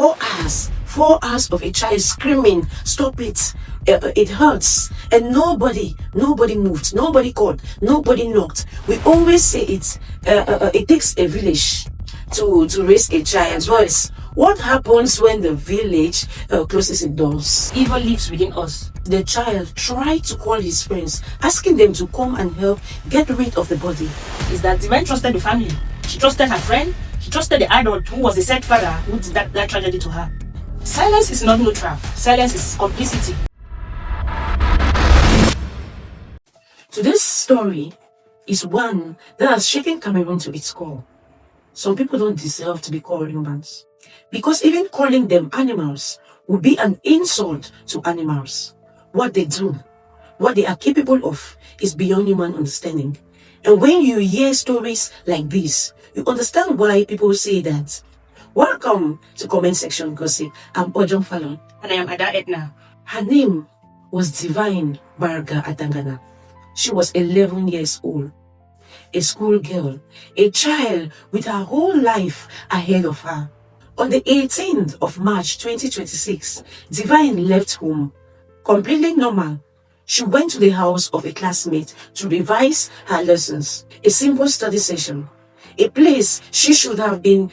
4 hours of a child screaming, "Stop it! It hurts!" And nobody moved, nobody called, nobody knocked. We always say it takes a village to raise a child. But what happens when the village closes its doors? Evil lives within us. The child tried to call his friends, asking them to come and help get rid of the body. Is that Divine trusted the family. She trusted her friend. She trusted the adult who was the said father who did that tragedy to her. Silence is not neutral. Silence is complicity. Today's story is one that has shaken Cameroon to its core. Some people don't deserve to be called humans, because even calling them animals would be an insult to animals. What they do, what they are capable of, is beyond human understanding. And when you hear stories like this, you understand why people say that. Welcome to Comment Section Gossip. I'm Ojon Fallon. And I am Ada Edna. Her name was Divine Mbarga Atangana. She was 11 years old, a schoolgirl, a child with her whole life ahead of her. On the 18th of March 2026, Divine left home, completely normal. She went to the house of a classmate to revise her lessons, a simple study session, a place she should have been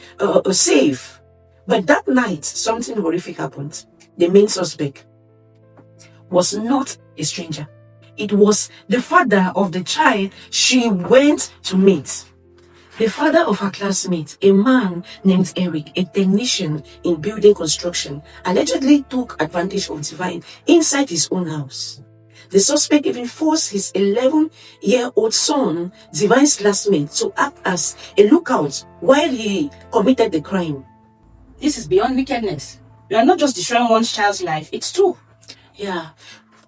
safe. But that night, something horrific happened. The main suspect was not a stranger. It was the father of the child she went to meet. The father of her classmate, a man named Eric, a technician in building construction, allegedly took advantage of Divine inside his own house. The suspect even forced his 11-year-old son, Divine's classmate, to act as a lookout while he committed the crime. This is beyond wickedness. You are not just destroying one child's life, it's two. Yeah.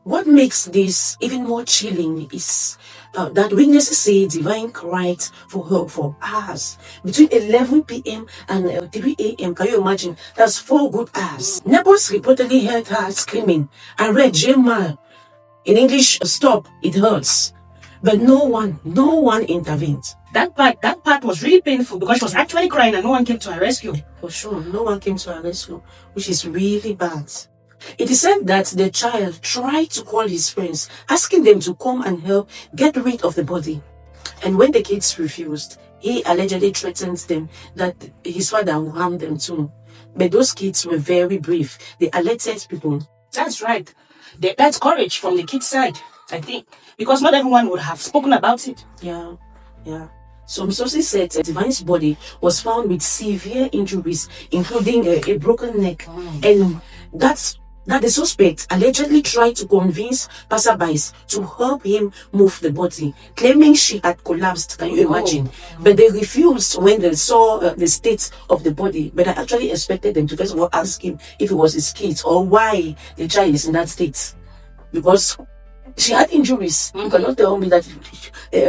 What makes this even more chilling is that witnesses say Divine cried for help for hours. Between 11 p.m. and 3 a.m. Can you imagine? That's 4 good hours. Neighbors reportedly heard her screaming and read Jamal. In English, "Stop, it hurts." But no one intervened. That part was really painful because she was actually crying and no one came to her rescue. For sure, no one came to her rescue, which is really bad. It is said that the child tried to call his friends, asking them to come and help get rid of the body. And when the kids refused, he allegedly threatened them that his father would harm them too. But those kids were very brave. They alerted people. That's right. That's courage from the kid's side, I think. Because not everyone would have spoken about it. Yeah. Some sources said Divine's body was found with severe injuries, including a broken neck. And that the suspect allegedly tried to convince passerbys to help him move the body, claiming she had collapsed. Can you imagine? But they refused when they saw the state of the body. But I actually expected them to first of all ask him if it was his kid or why the child is in that state. Because she had injuries. You cannot tell me that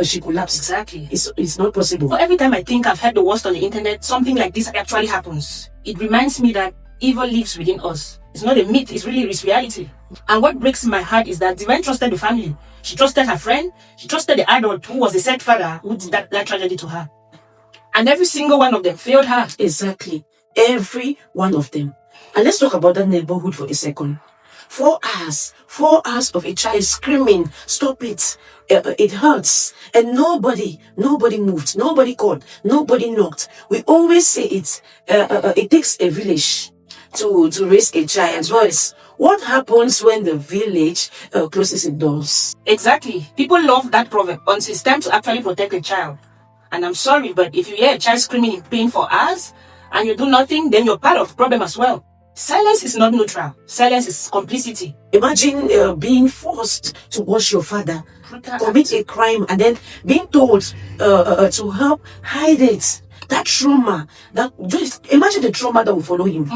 she collapsed. Exactly. It's not possible. But every time I think I've heard the worst on the internet, something like this actually happens. It reminds me that evil lives within us. It's not a myth, it's reality. And what breaks my heart is that Divine trusted the family. She trusted her friend. She trusted the adult who was the said father who did that tragedy to her. And every single one of them failed her. Exactly. Every one of them. And let's talk about that neighborhood for a second. 4 hours of a child screaming, "Stop it! It hurts!" And nobody moved, nobody called, nobody knocked. We always say it takes a village to raise a child. But what happens when the village closes its doors? Exactly. People love that proverb until it's time to actually protect a child. And I'm sorry, but if you hear a child screaming in pain for hours and you do nothing, then you're part of the problem as well. Silence is not neutral. Silence is complicity. Imagine being forced to watch your father commit a crime and then being told to help hide it. That trauma, just imagine the trauma that will follow him.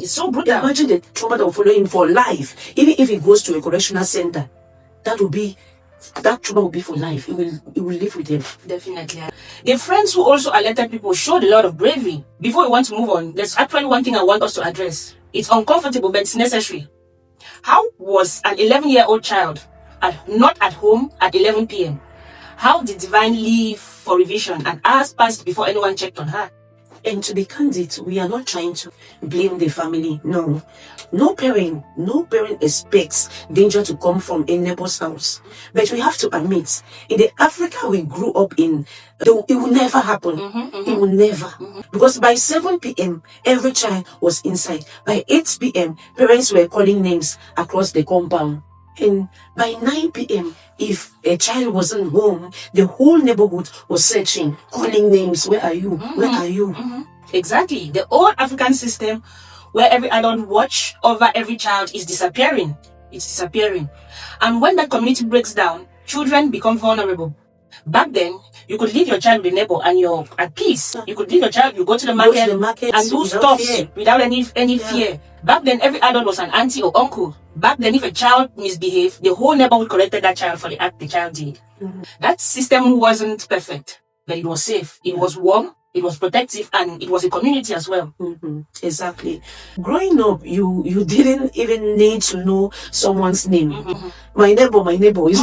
It's so brutal. Imagine the trauma that will follow him for life. Even if he goes to a correctional center, that trauma will be for life. It will live with him. Definitely. The friends who also alerted people showed a lot of bravery. Before we want to move on, there's actually one thing I want us to address. It's uncomfortable, but it's necessary. How was an 11-year-old child not at home at 11 p.m.? How did Divine leave for revision and hours passed before anyone checked on her? And to be candid, we are not trying to blame the family. No. No parent expects danger to come from a neighbor's house. But we have to admit, in the Africa we grew up in, it will never happen. It will never. Because by 7 p.m., every child was inside. By 8 p.m., parents were calling names across the compound. And by 9 p.m., if a child wasn't home, the whole neighborhood was searching, calling names. Where are you? Where are you? Exactly. The old African system where every adult watch over every child is disappearing. It's disappearing. And when that community breaks down, children become vulnerable. Back then, you could leave your child with a neighbor and you're at peace. You could leave your child, you go to the market, and do stuff without any fear. Back then, every adult was an auntie or uncle. Back then, if a child misbehaved, the whole neighborhood corrected that child for the act the child did. That system wasn't perfect, but it was safe. It was warm, it was protective, and it was a community as well. Exactly. Growing up, you didn't even need to know someone's name. My neighbor is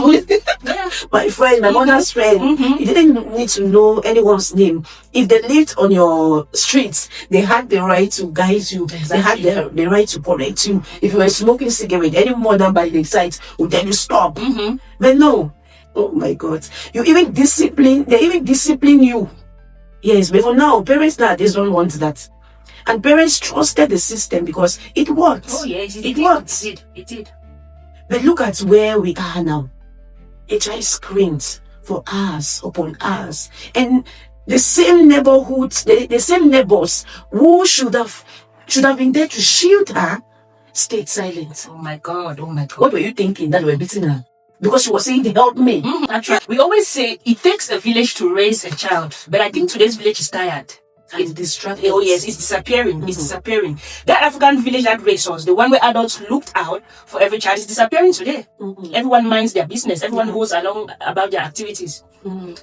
my friend, my mother's friend. You didn't need to know anyone's name. If they lived on your streets, they had the right to guide you. They had the right to correct you. If you were smoking cigarette, any mother by the side would tell you stop. But no. Oh my God. They even discipline you. Yes, but for now, parents nowadays don't want that. And parents trusted the system because it worked. Oh yes, it worked. It did. But look at where we are now. A child screamed for hours upon hours. And the same neighborhoods, the same neighbors who should have been there to shield her, stayed silent. Oh my God, oh my God. What were you thinking that they were beating her? Because she was saying, help me. That's right. We always say it takes a village to raise a child. But I think today's village is tired. It's distracted. Oh yes, it's disappearing. It's disappearing. That African village that raised us, the one where adults looked out for every child, is disappearing today. Everyone minds their business. Everyone goes along about their activities.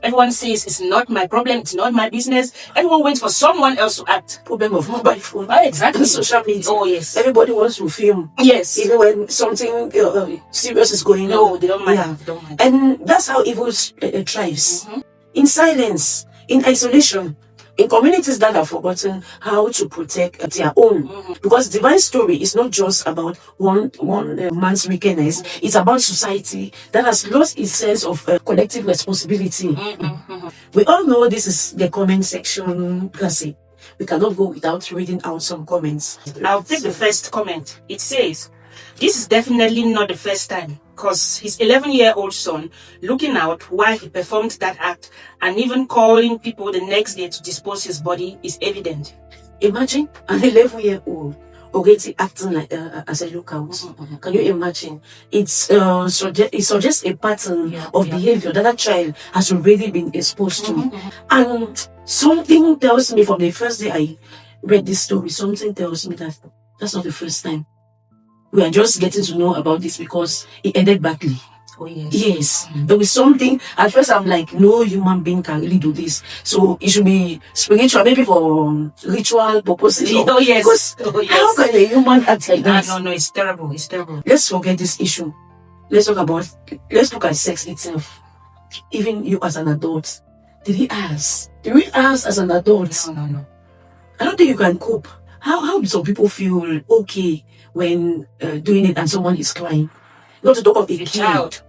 Everyone says it's not my problem. It's not my business. Everyone waits for someone else to act. Problem of mobile phone. Exactly. Social media. Oh yes. Everybody wants to film. Yes. Even when something serious is going on. No, they don't mind. They don't mind. And that's how evil thrives. In silence, in isolation. In communities that have forgotten how to protect their own. Because divine story is not just about one man's wickedness. It's about society that has lost its sense of collective responsibility. We all know this is the comment section gossip. We cannot go without reading out some comments. I'll take the first comment. It says, this is definitely not the first time, because his 11-year-old son looking out while he performed that act and even calling people the next day to dispose his body is evident. Imagine an 11-year-old already acting like as a lookout. Can you imagine? It suggests a pattern of behavior that a child has already been exposed to. And something tells me from the first day I read this story, something tells me that that's not the first time. We are just getting to know about this because it ended badly. Oh yes. Yes. There was something. At first I'm like, no human being can really do this. So it should be spiritual, maybe for ritual purposes. Oh yes. Because how can a human act like that? No, it's terrible. It's terrible. Let's forget this issue. Let's look at sex itself. Even you as an adult. Did we ask as an adult? No. I don't think you can cope. How do some people feel okay when doing it and someone is crying? Not to talk of a child.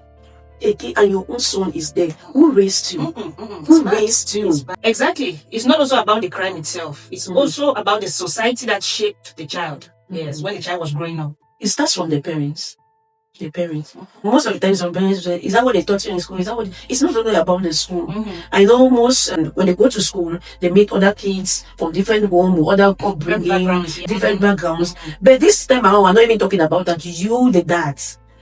A kid and your own son is there. Who raised you? Who raised you? Exactly. It's not also about the crime itself. It's also about the society that shaped the child. Yes, when the child was growing up. It starts from the parents. The parents. Most of the time, some parents say, is that what they taught you in school? It's not only about the school. I know most, when they go to school, they meet other kids from different homes, other upbringing, different backgrounds. But this time around, we're not even talking about that. You, the dad,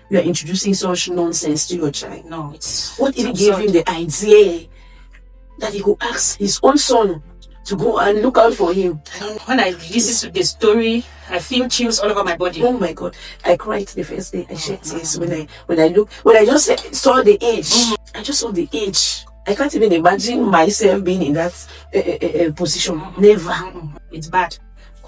you are introducing such nonsense to your child. No, it's what even gave him the idea that he could ask his own son to go and look out for him? When I listen to the story, I feel chills all over my body. Oh my God! I cried the first day. I shed tears when I just saw the age. I just saw the age. I can't even imagine myself being in that position. Never. It's bad.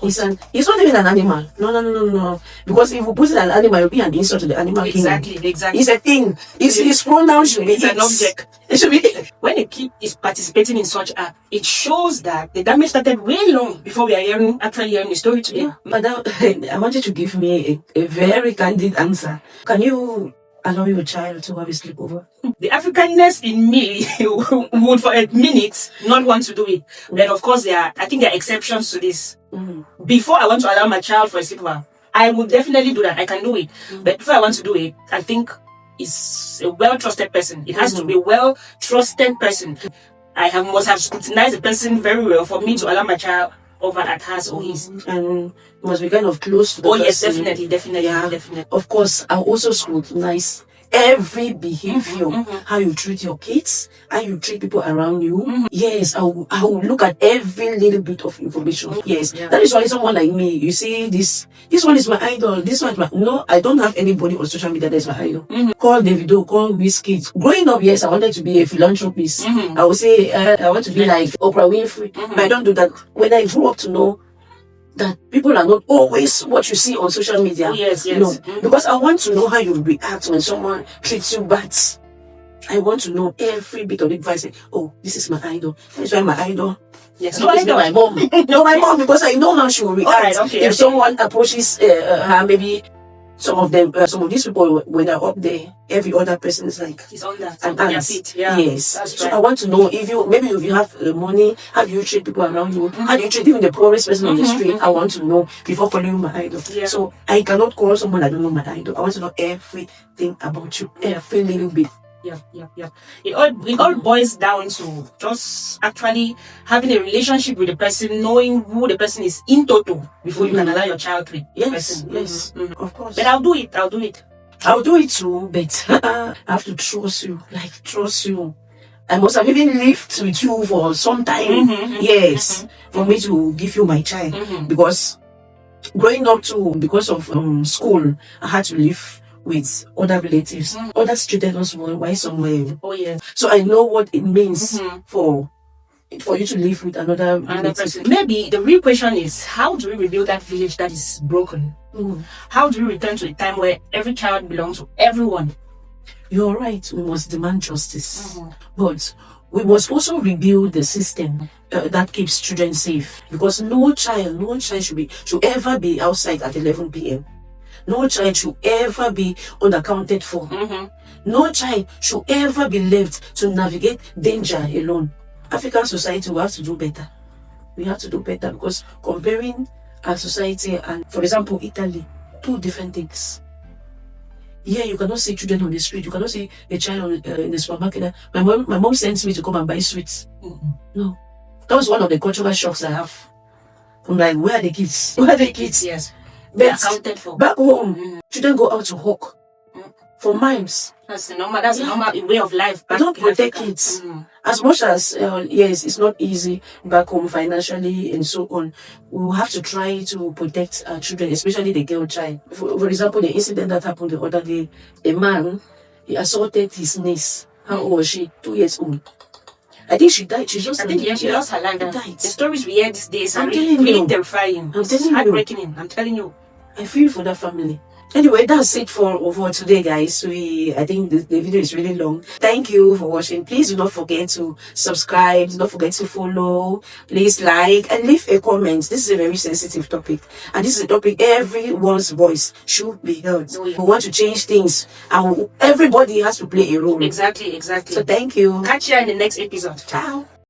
It's not even an animal. No. Because if we put it an animal, it'll be an insult to the animal kingdom. Exactly. It's a thing. Its pronoun should be It's an object. It should be. When a kid is participating in such act, it shows that the damage started way long before we are actually hearing the story today. Yeah, but I want you to give me a very candid answer. Can you allow your child to have a sleepover? The Africanness in me would for a minute not want to do it. But of course, I think there are exceptions to this. Before I want to allow my child for a sleepover, I would definitely do that. I can do it. But before I want to do it, I think it's a well-trusted person. It has to be a well-trusted person. Must have scrutinized the person very well for me to allow my child over at hers or his. And must be kind of close to the person. Yes, definitely. Yeah. Of course, I'll also scrutinize every behavior, how you treat your kids, how you treat people around you. Yes, I will look at every little bit of information. Yes, that is why someone like me, you see, this one is my idol, this one is my... No, I don't have anybody on social media that is my idol. Call Davido, call Wizkid. Growing up, yes, I wanted to be a philanthropist. I would say, I want to be like Oprah Winfrey, but I don't do that. When I grew up to know that people are not always what you see on social media. Yes. Because I want to know how you react when someone treats you bad. I want to know every bit of it. If I say, oh, this is my idol. That is why my idol. Yes, no, it's not my mom. No, my mom, because I know how she will react. If someone approaches her, maybe some of these people, when they're up there, every other person is like, he's on that. An ant. Feet. Yeah, yes. That's So right. I want to know if you have money, how do you treat people around you? How do you treat even the poorest person on the street? I want to know before calling you my idol. Yeah. So I cannot call someone I don't know my idol. I want to know everything about you, every little bit. Yeah. It all boils down to just actually having a relationship with the person, knowing who the person is in total before you can allow your child to the person. Yes, of course. But I'll do it. I'll do it too, but I have to trust you. Trust you. I must have even lived with you for some time. Yes, for me to give you my child. Because growing up too, because of school, I had to live with other relatives. Others treated us well, somewhere. Oh yes. So I know what it means for you to live with another person. Maybe the real question is, how do we rebuild that village that is broken? How do we return to a time where every child belongs to everyone? You're right, we must demand justice. But we must also rebuild the system that keeps children safe. Because no child should ever be outside at 11 p.m. No child should ever be unaccounted for. No child should ever be left to navigate danger alone. African society, we have to do better. We have to do better, because comparing our society and, for example, Italy, two different things. Here, you cannot see children on the street. You cannot see a child in the supermarket. My mom sends me to come and buy sweets. No. That was one of the cultural shocks I have. I'm like, where are the kids? Where are the kids? Yes. But accounted for. Back home, children go out to hawk for mimes. That's the normal way of life. I don't protect kids. As much as, yes, it's not easy back home financially and so on. We have to try to protect our children, especially the girl child. For example, the incident that happened the other day, a man, he assaulted his niece. How old was she? 2 years old. I think she died. She lost her life. Died. The stories we hear these days are really really terrifying. It's heartbreaking. I'm telling you. I feel for that family. Anyway, that's it for today, guys. I think the video is really long. Thank you for watching. Please do not forget to subscribe. Do not forget to follow. Please like and leave a comment. This is a very sensitive topic, and this is a topic everyone's voice should be heard. We want to change things, and everybody has to play a role. Exactly. So thank you. Catch you in the next episode. Ciao.